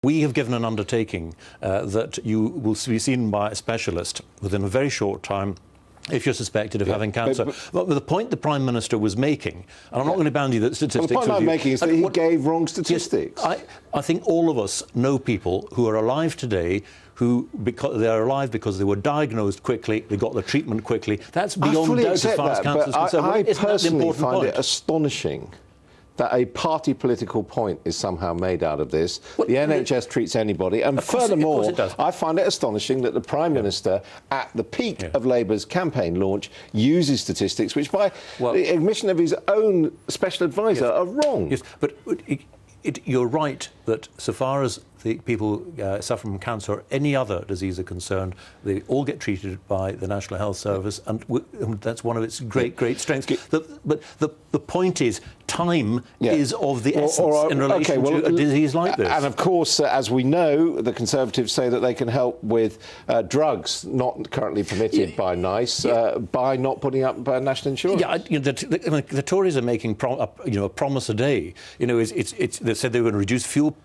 We have given an undertaking that you will be seen by a specialist within a very short time if you're suspected of having cancer. But the point the Prime Minister was making, and I'm not going to bandy the statistics. Well, the point I'm making is that he gave wrong statistics. Yes, I think all of us know people who are alive today who, because they are alive because they were diagnosed quickly, they got the treatment quickly. That's beyond doubt as far as cancer is concerned. I personally find it astonishing that a party political point is somehow made out of this. Well, the NHS treats anybody, and furthermore, I find it astonishing that the Prime Minister, at the peak of Labour's campaign launch, uses statistics which, by the admission of his own special advisor, are wrong. Yes, but you're right that so far as the people suffering from cancer or any other disease are concerned, they all get treated by the National Health Service, and that's one of its great strengths. But the point is, time is of the essence in relation to a disease like this. And of course, as we know, the Conservatives say that they can help with drugs not currently permitted by NICE by not putting up national insurance. Yeah, the Tories are making a promise a day. They said they were going to reduce fuel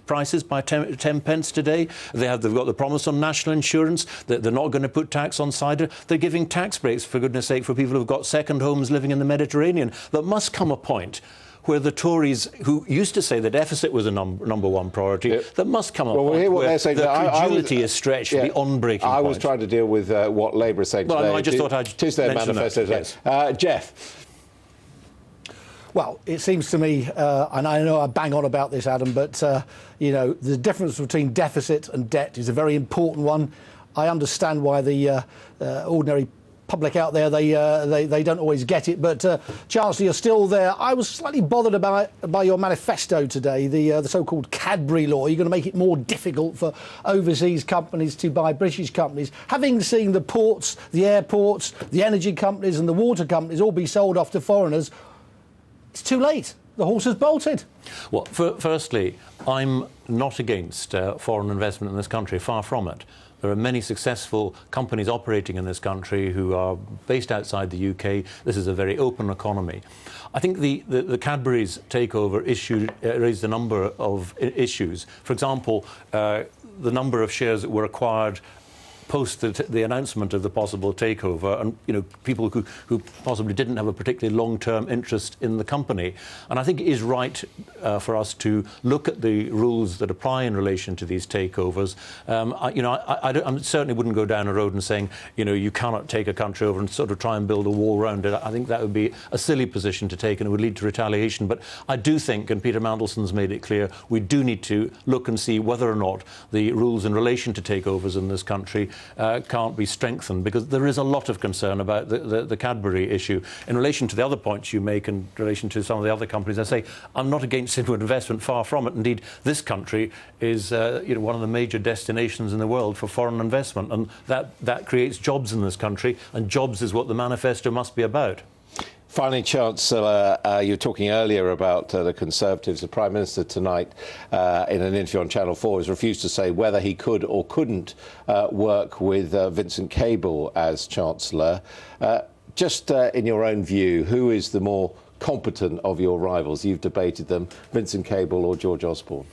prices by 10 pence today. They've got the promise on national insurance that they're not going to put tax on cider. They're giving tax breaks, for goodness sake, for people who've got second homes living in the Mediterranean. There must come a point where the Tories, who used to say the deficit was a number one priority, there must come a point where the credulity is stretched beyond breaking point. I was trying to deal with what Labour is saying today. Well, I just thought I'd mention their manifesto today. Yes. Jeff. Well, it seems to me, and I know I bang on about this, Adam, but, the difference between deficit and debt is a very important one. I understand why the ordinary public out there, they don't always get it. But, Chancellor, you're still there. I was slightly bothered by your manifesto today, the so-called Cadbury law. You're going to make it more difficult for overseas companies to buy British companies. Having seen the ports, the airports, the energy companies and the water companies all be sold off to foreigners, it's too late. The horse has bolted. Well, firstly, I'm not against foreign investment in this country, far from it. There are many successful companies operating in this country who are based outside the UK. This is a very open economy. I think the Cadbury's takeover raised a number of issues. For example, the number of shares that were acquired post the announcement of the possible takeover, and people who possibly didn't have a particularly long-term interest in the company. And I think it is right for us to look at the rules that apply in relation to these takeovers. I certainly wouldn't go down a road and saying, you cannot take a country over and sort of try and build a wall around it. I think that would be a silly position to take, and it would lead to retaliation. But I do think, and Peter Mandelson's made it clear, we do need to look and see whether or not the rules in relation to takeovers in this country can't be strengthened, because there is a lot of concern about the Cadbury issue. In relation to the other points you make in relation to some of the other companies, I say I'm not against inward investment, far from it. Indeed, this country is one of the major destinations in the world for foreign investment, and that creates jobs in this country, and jobs is what the manifesto must be about. Finally, Chancellor, you were talking earlier about the Conservatives. The Prime Minister tonight, in an interview on Channel 4, has refused to say whether he could or couldn't work with Vincent Cable as Chancellor. Just in your own view, who is the more competent of your rivals? You've debated them, Vincent Cable or George Osborne?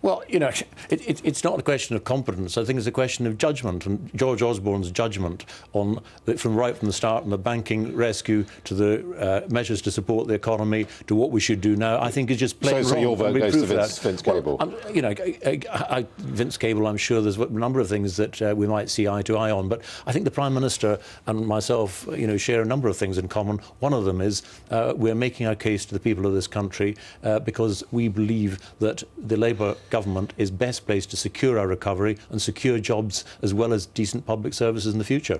Well, it's not a question of competence. I think it's a question of judgment, and George Osborne's judgment from right from the start, from the banking rescue to the measures to support the economy to what we should do now, I think is just plain wrong. So your vote goes to Vince Cable? Well, Vince Cable, I'm sure there's a number of things that we might see eye to eye on, but I think the Prime Minister and myself, share a number of things in common. One of them is we're making our case to the people of this country because we believe that the Labour government is best placed to secure our recovery and secure jobs as well as decent public services in the future.